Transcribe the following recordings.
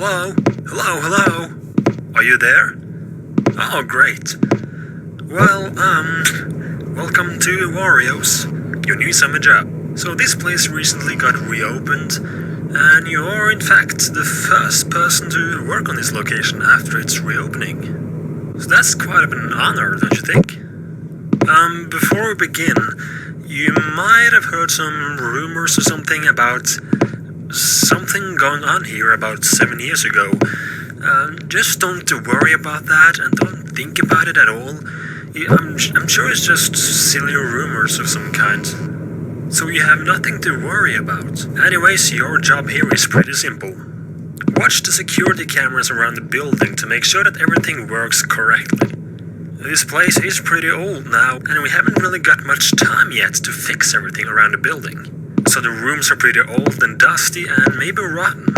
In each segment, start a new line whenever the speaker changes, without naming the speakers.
Hello? Hello, hello? Are you there? Oh, great. Well, welcome to Wario's, your new summer job. So this place recently got reopened, and you're in fact the first person to work on this location after its reopening. So that's quite an honor, don't you think? Before we begin, you might have heard some rumors or something about something going on here about 7 years ago. Just don't worry about that and don't think about it at all. I'm sure it's just silly rumors of some kind. So you have nothing to worry about. Anyways, your job here is pretty simple. Watch the security cameras around the building to make sure that everything works correctly. This place is pretty old now, and we haven't really got much time yet to fix everything around the building. So the rooms are pretty old and dusty and maybe rotten,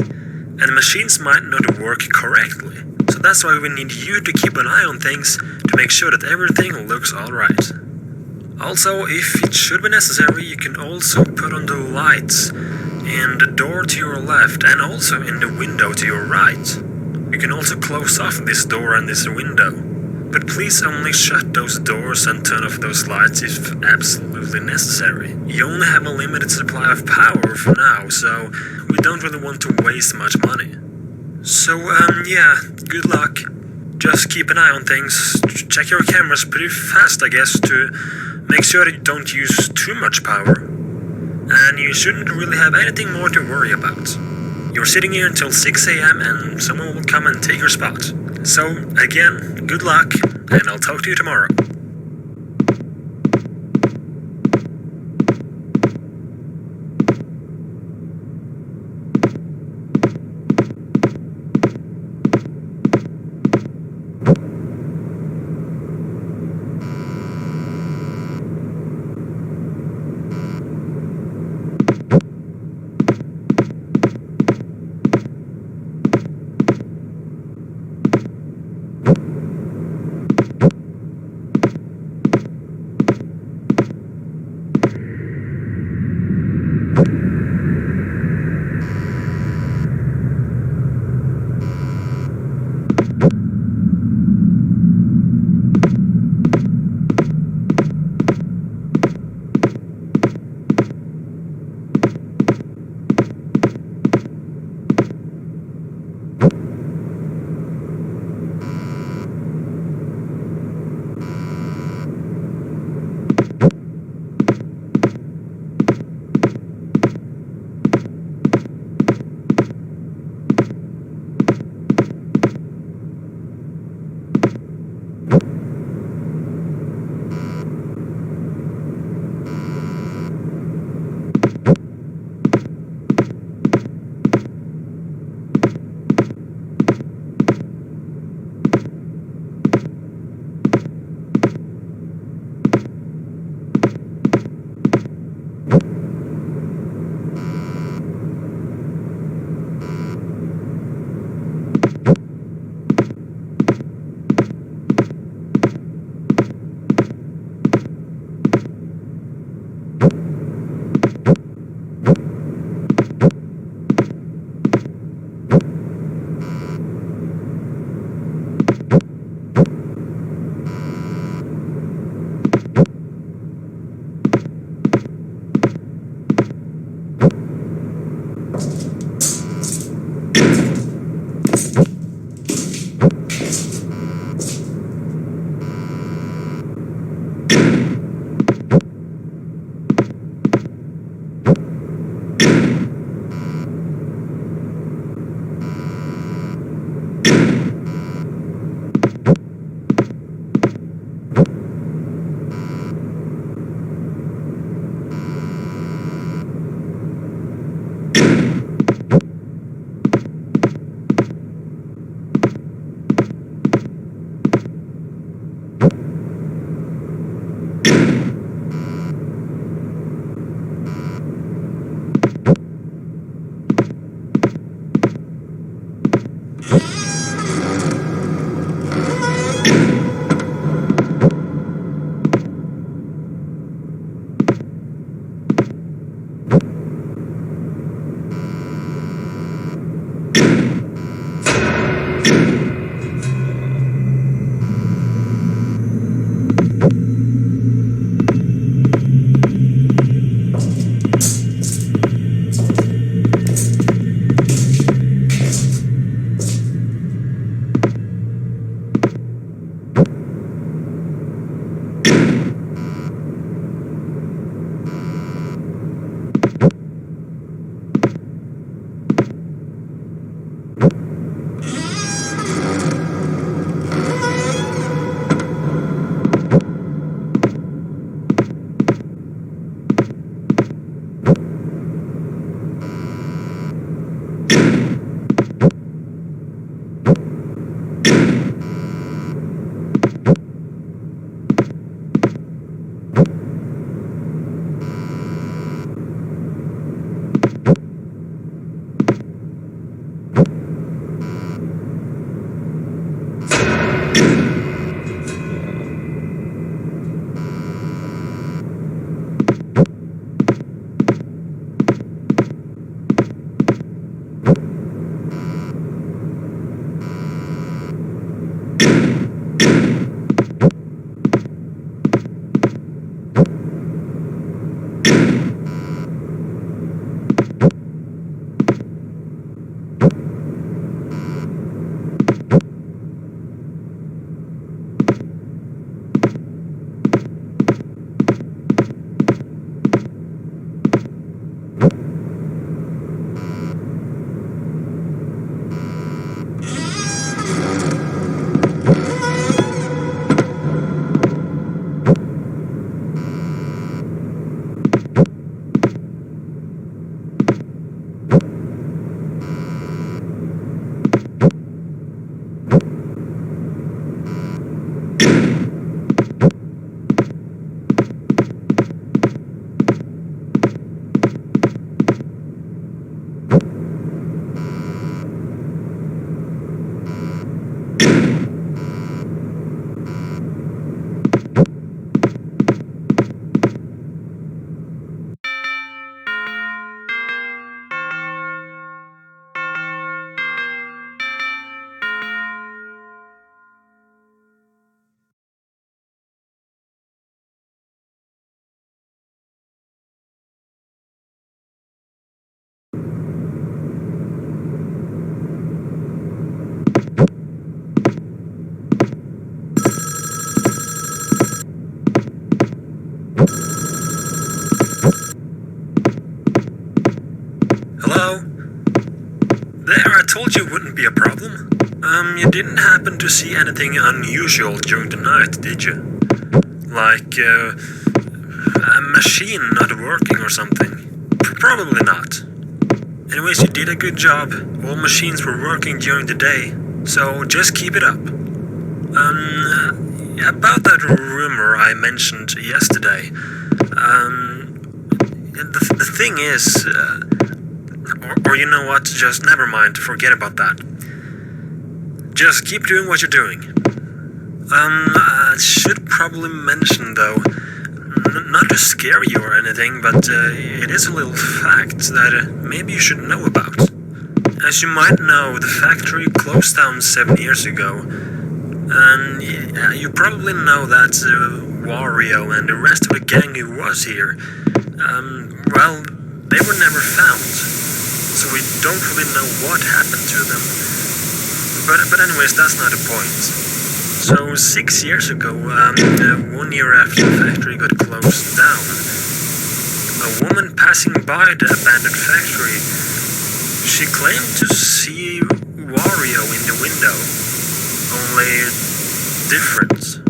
and the machines might not work correctly. So that's why we need you to keep an eye on things to make sure that everything looks alright. Also, if it should be necessary, you can also put on the lights in the door to your left and also in the window to your right. You can also close off this door and this window. But please only shut those doors and turn off those lights if absolutely necessary. You only have a limited supply of power for now, so we don't really want to waste much money. So, yeah, good luck. Just keep an eye on things. Check your cameras pretty fast, I guess, to make sure that you don't use too much power. And you shouldn't really have anything more to worry about. You're sitting here until 6 a.m. and someone will come and take your spot. So, again, good luck, and I'll talk to you tomorrow. Hello? There, I told you it wouldn't be a problem. You didn't happen to see anything unusual during the night, did you? Like, a machine not working or something? Probably not. Anyways, you did a good job. All machines were working during the day, so just keep it up. About that rumor I mentioned yesterday, the thing is, or you know what, just never mind, forget about that. Just keep doing what you're doing. I should probably mention though, not to scare you or anything, but it is a little fact that maybe you should know about. As you might know, the factory closed down 7 years ago, and you probably know that Wario and the rest of the gang who was here, well, they were never found, so we don't really know what happened to them. But anyways, that's not the point. So 6 years ago, 1 year after the factory got closed down, a woman passing by the abandoned factory, she claimed to see Wario in the window, only different.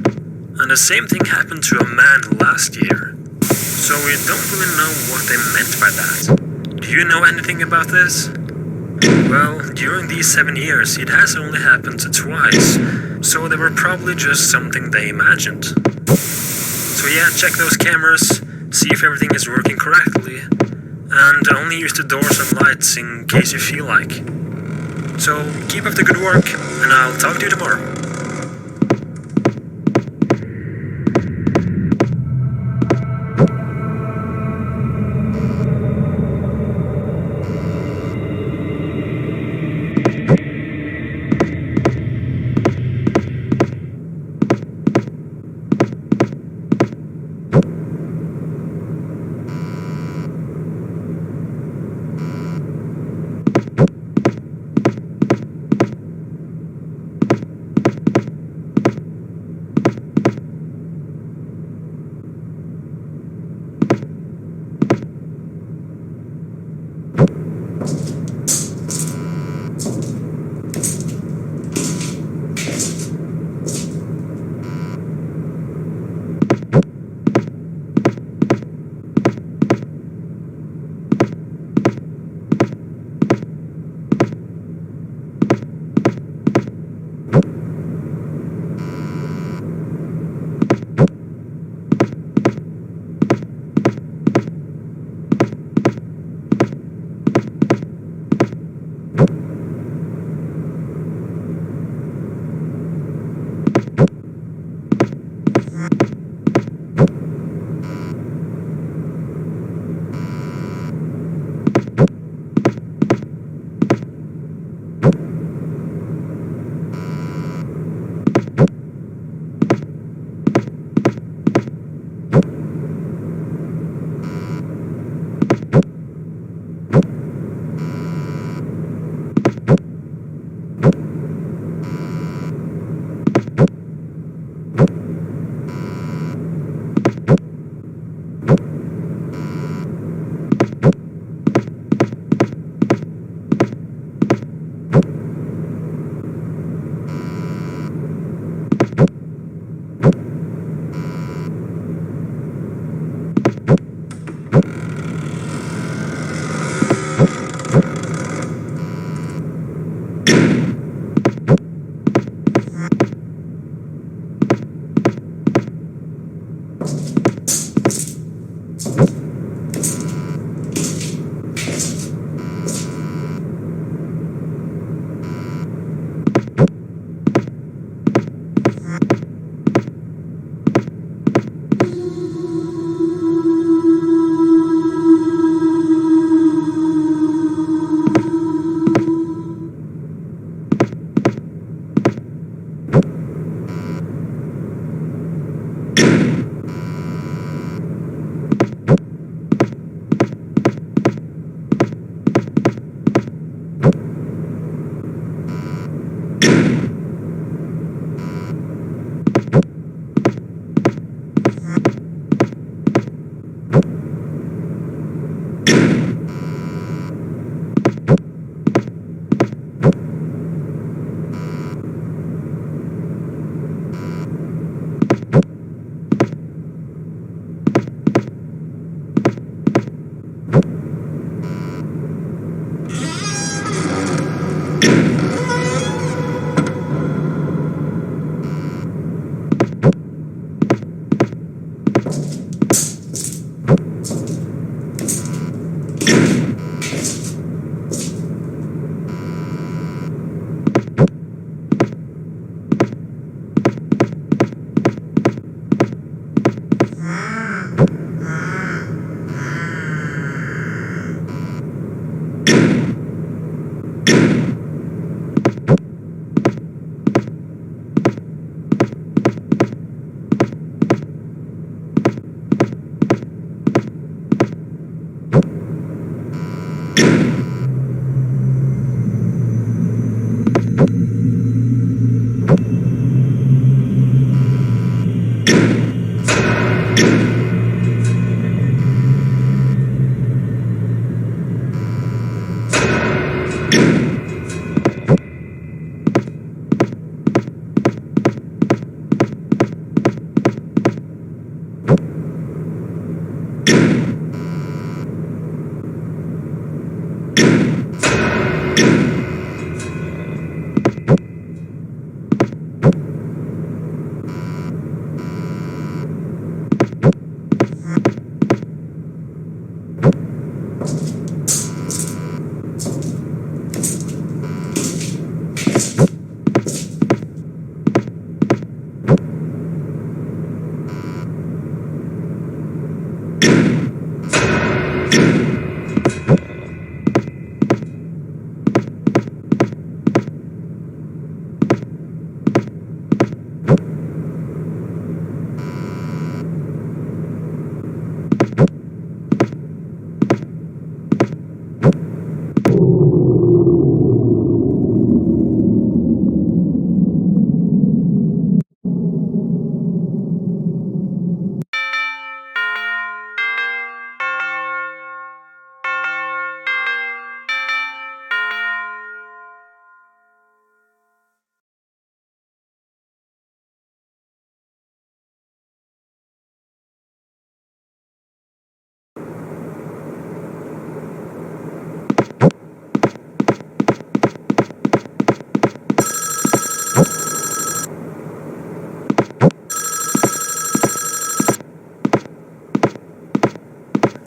And the same thing happened to a man last year. So we don't really know what they meant by that. Do you know anything about this? Well, during these 7 years, it has only happened twice, so they were probably just something they imagined. So yeah, check those cameras, see if everything is working correctly, and only use the doors and lights in case you feel like. So keep up the good work, and I'll talk to you tomorrow.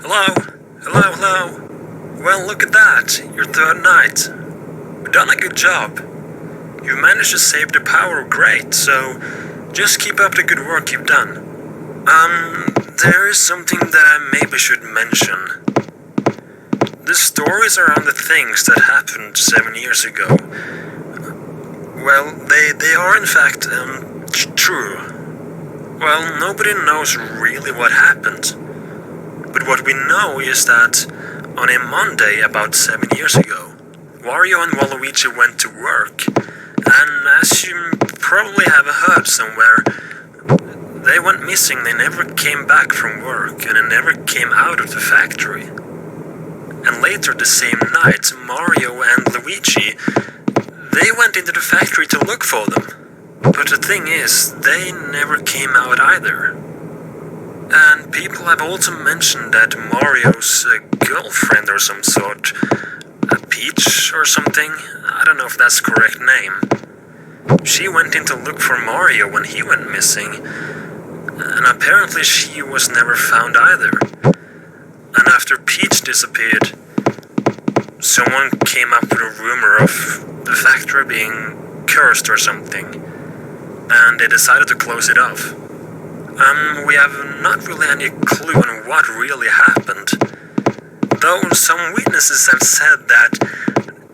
Hello? Hello, hello? Well, look at that. Your third night. You've done a good job. You've managed to save the power great, so just keep up the good work you've done. There is something that I maybe should mention. The stories around the things that happened 7 years ago, well, they are in fact, true. Well, nobody knows really what happened. But what we know is that on a Monday about 7 years ago, Wario and Waluigi went to work, and as you probably have heard somewhere, they went missing. They never came back from work, and they never came out of the factory. And later the same night, Mario and Luigi, they went into the factory to look for them. But the thing is, they never came out either. And people have also mentioned that Mario's girlfriend or some sort, Peach or something, I don't know if that's the correct name, she went in to look for Mario when he went missing, and apparently she was never found either. And after Peach disappeared, someone came up with a rumor of the factory being cursed or something, and they decided to close it off. We have not really any clue on what really happened, though some witnesses have said that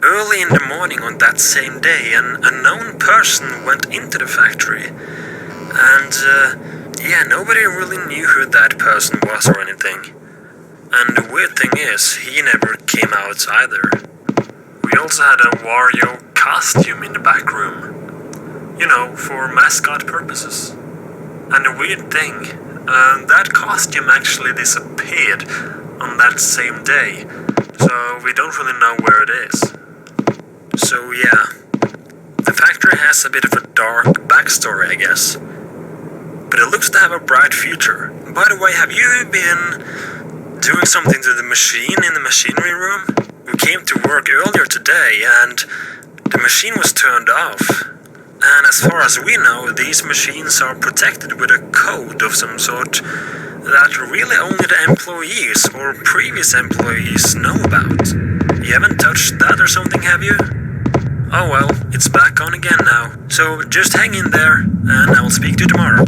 early in the morning on that same day, an unknown person went into the factory, and nobody really knew who that person was or anything. And the weird thing is, he never came out either. We also had a Wario costume in the back room, you know, for mascot purposes. And the weird thing, that costume actually disappeared on that same day, so we don't really know where it is. So yeah, the factory has a bit of a dark backstory, I guess. But it looks to have a bright future. By the way, have you been doing something to the machine in the machinery room? We came to work earlier today, and The machine was turned off. And as far as we know, these machines are protected with a code of some sort that really only the employees or previous employees know about. You haven't touched that or something, have you? Oh well, it's back on again now. So just hang in there, and I will speak to you tomorrow.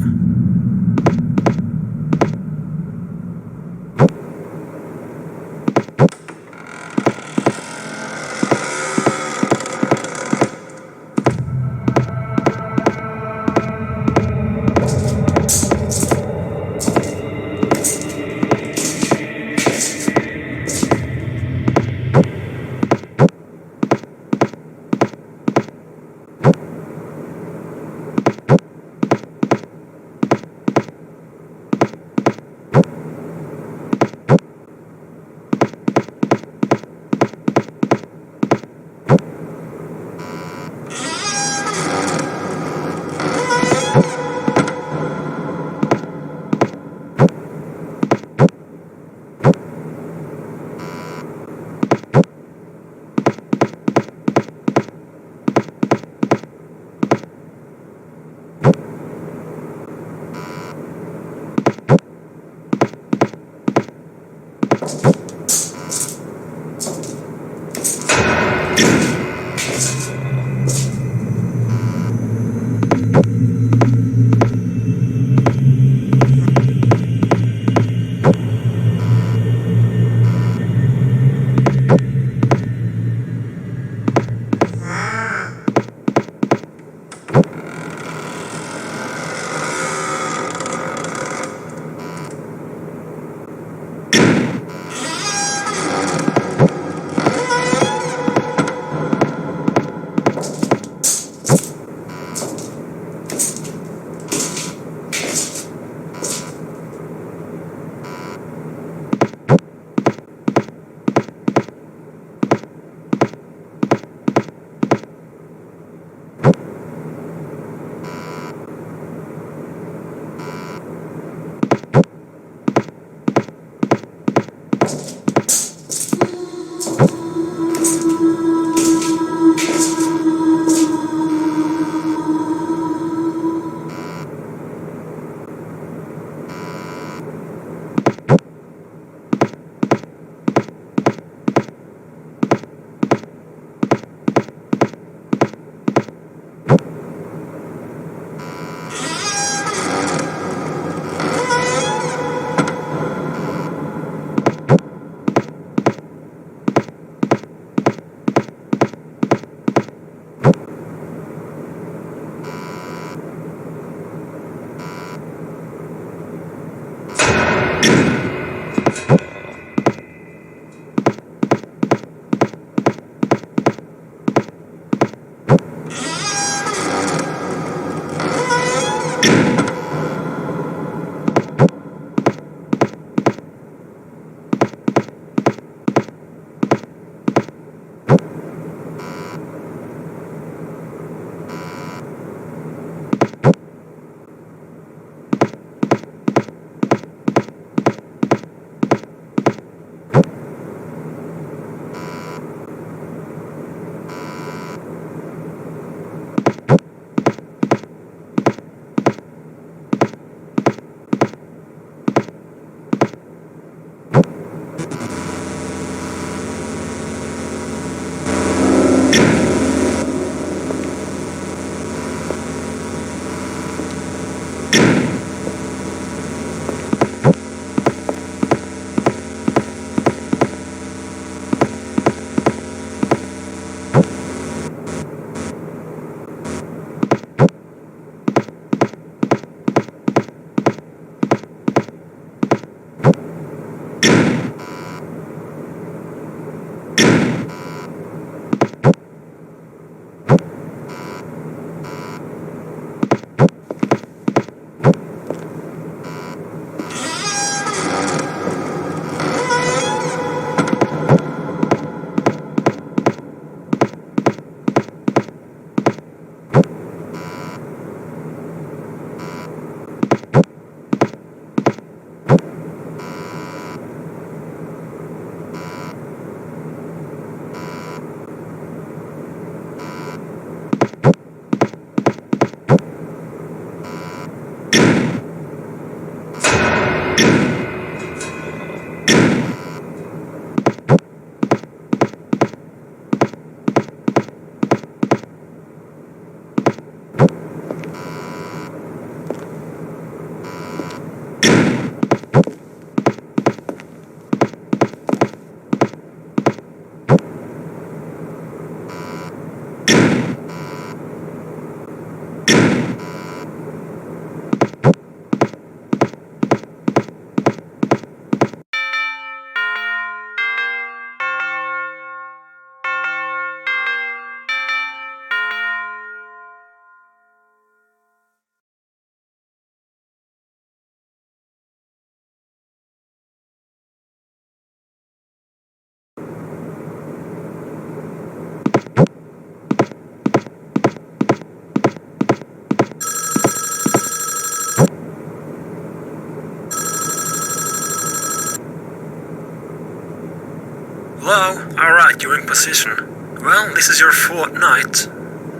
Right, you're in position. Well, this is your fourth night.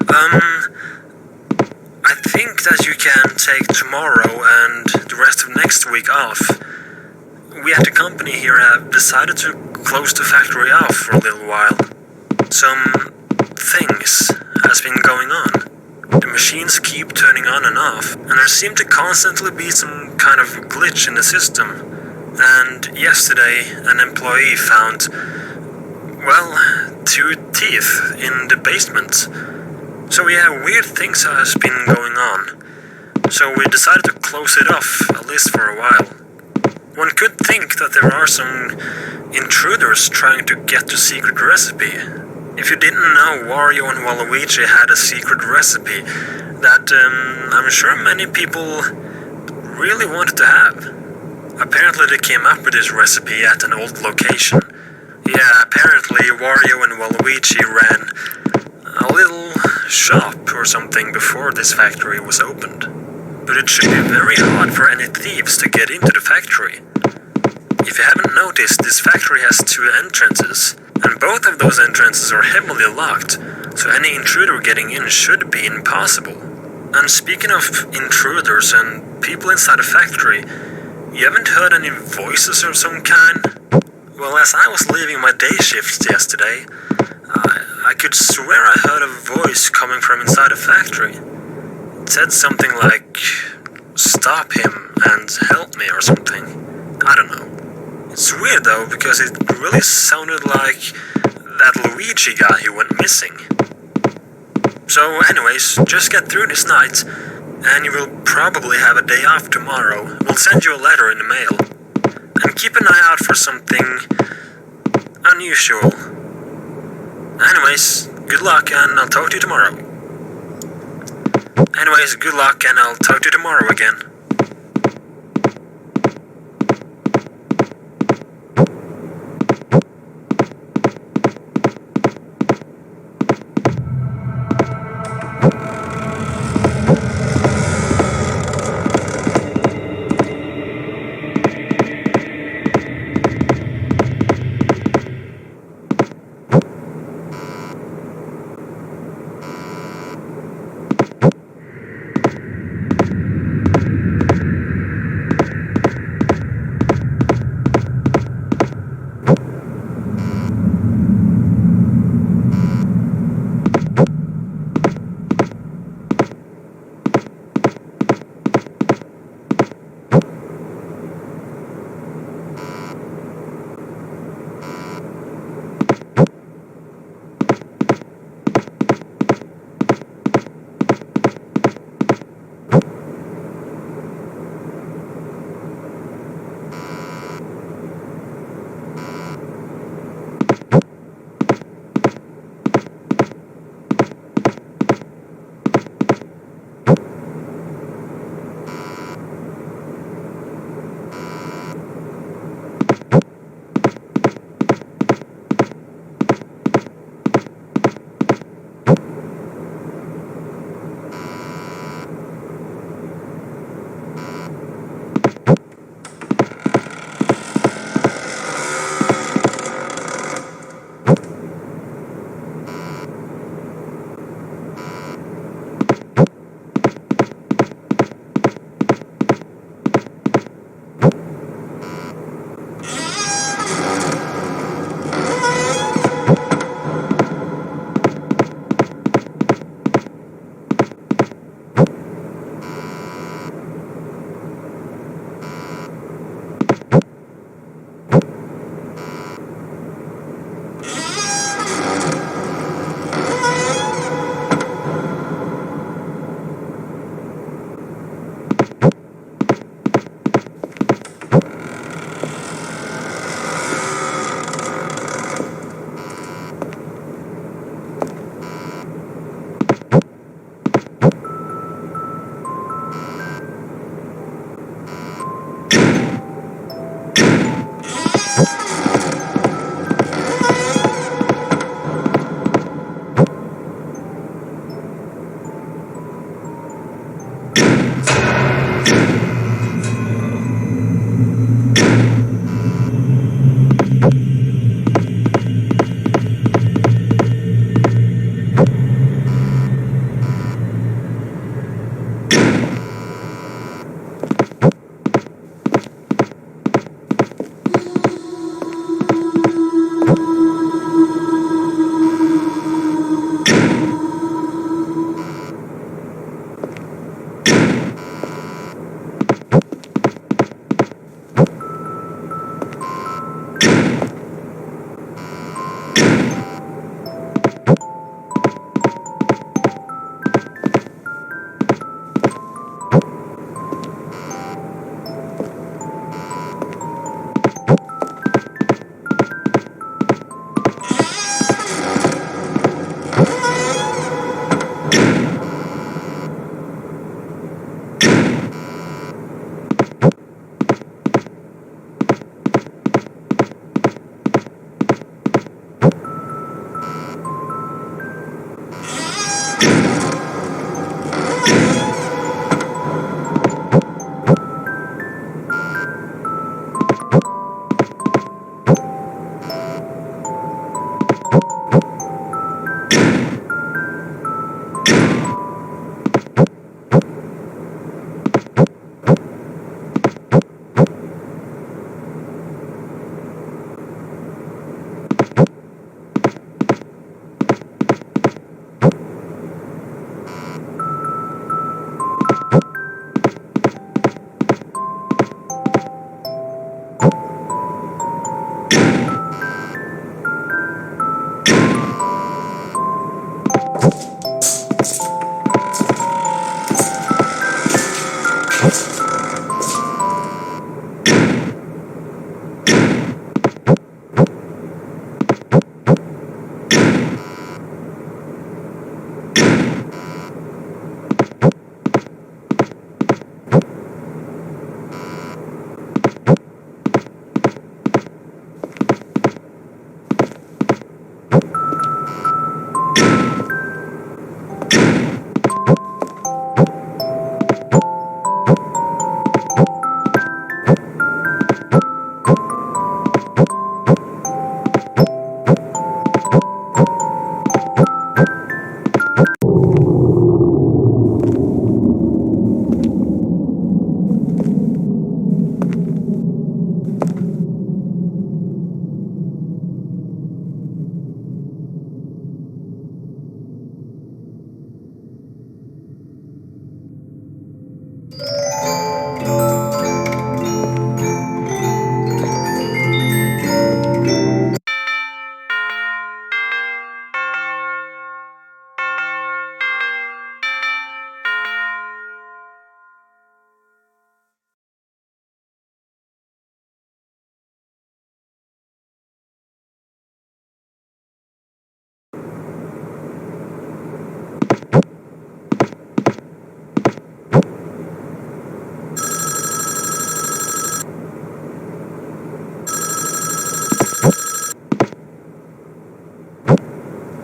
I think that you can take tomorrow and the rest of next week off. We at the company here have decided to close the factory off for a little while. Some things has been going on. The machines keep turning on and off, and there seem to constantly be some kind of glitch in the system. And yesterday, an employee found, well, 2 teeth in the basement. So yeah, weird things has been going on. So we decided to close it off, at least for a while. One could think that there are some intruders trying to get the secret recipe. If you didn't know, Wario and Waluigi had a secret recipe that I'm sure many people really wanted to have. Apparently they came up with this recipe at an old location. Yeah, apparently Wario and Waluigi ran a little shop or something before this factory was opened. But it should be very hard for any thieves to get into the factory. If you haven't noticed, this factory has 2 entrances, and both of those entrances are heavily locked, so any intruder getting in should be impossible. And speaking of intruders and people inside a factory, you haven't heard any voices of some kind? Well, as I was leaving my day shift yesterday, I could swear I heard a voice coming from inside a factory. It said something like, "Stop him and help me" or something. I don't know. It's weird though, because it really sounded like that Luigi guy who went missing. So anyways, just get through this night, and you will probably have a day off tomorrow. We'll send you a letter in the mail. And keep an eye out for something unusual. Anyways, good luck and I'll talk to you tomorrow. Anyways, good luck and I'll talk to you tomorrow again.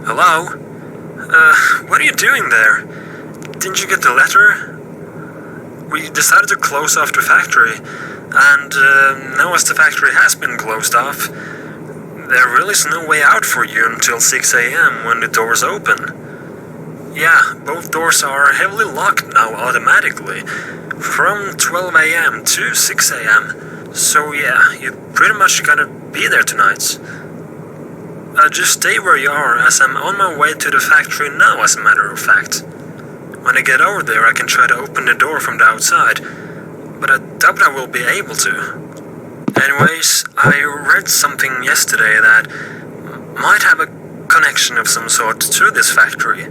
Hello? What are you doing there? Didn't you get the letter? We decided to close off the factory, and now as the factory has been closed off, there really is no way out for you until 6 a.m. when the doors open. Yeah, both doors are heavily locked now automatically, from 12 a.m. to 6 a.m. So yeah, you pretty much gotta be there tonight. Just stay where you are, as I'm on my way to the factory now, as a matter of fact. When I get over there, I can try to open the door from the outside, but I doubt I will be able to. Anyways, I read something yesterday that might have a connection of some sort to this factory.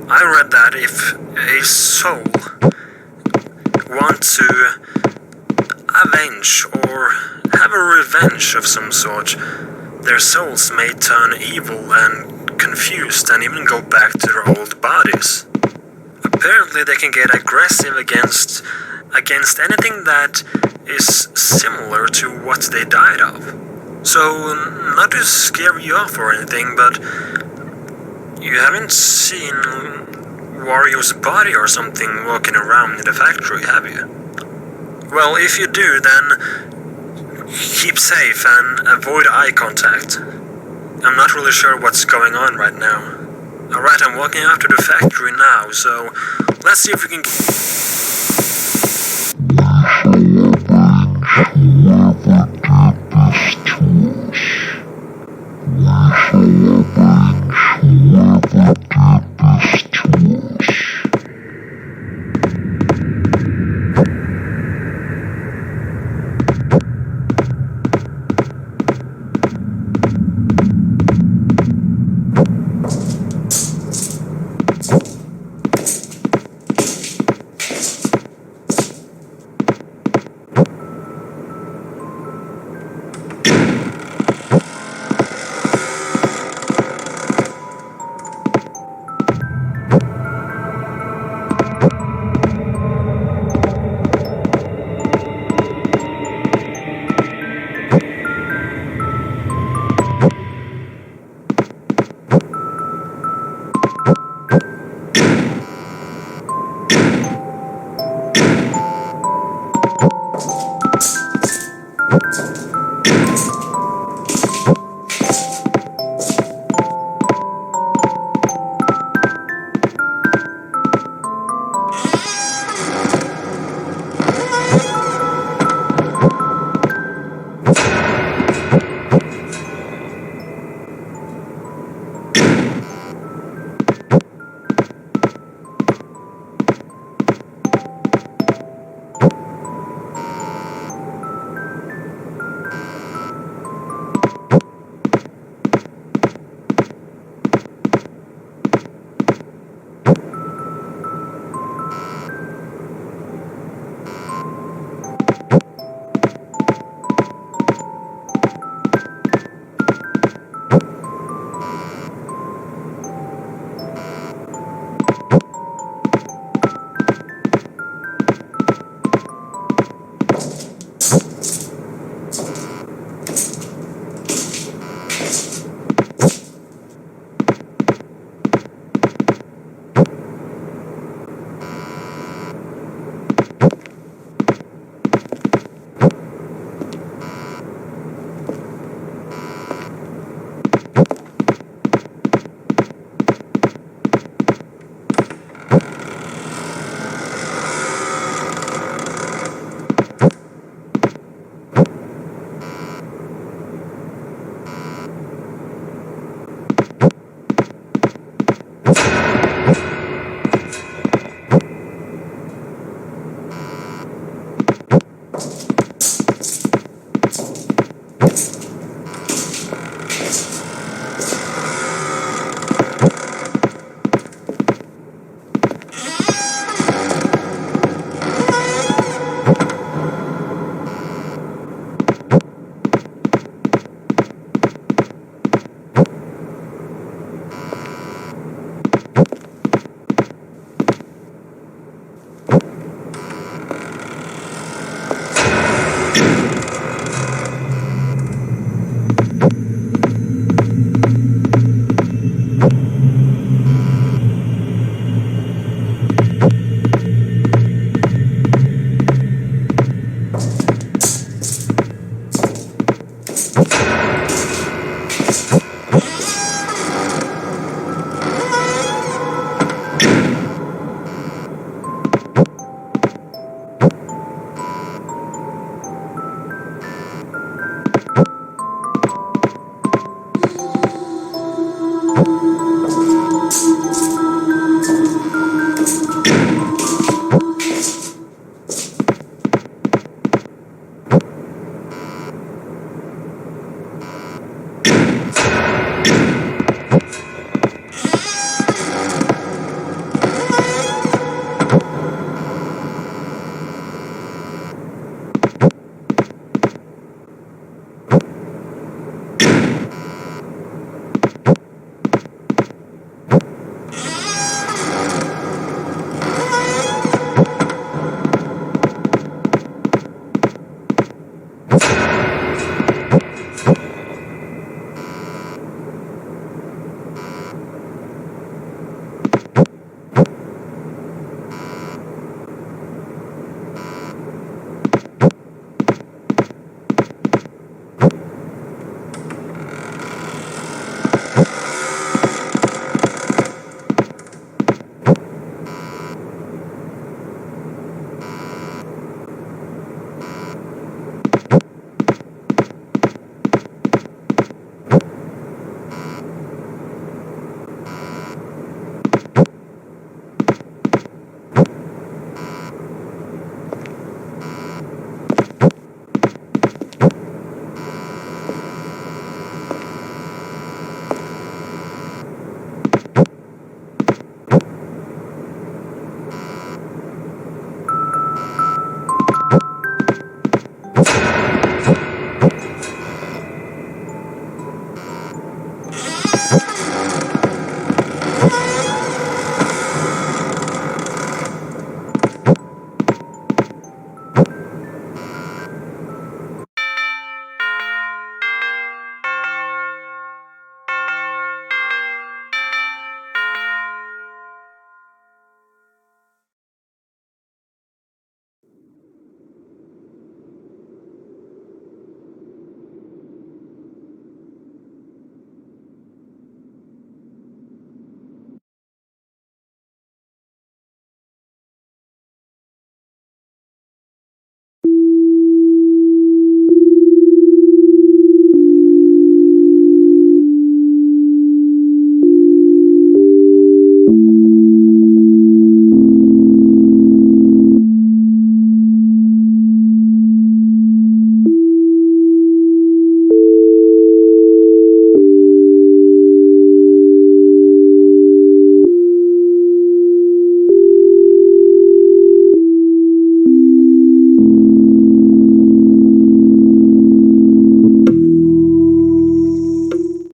I read that if a soul wants to avenge or have a revenge of some sort, their souls may turn evil and confused and even go back to their old bodies. Apparently they can get aggressive against anything that is similar to what they died of. So, not to scare you off or anything, but you haven't seen Wario's body or something walking around in the factory, have you? Well, if you do, then keep safe and avoid eye contact. I'm not really sure what's going on right now. Alright, I'm walking out to the factory now, so let's see if we can...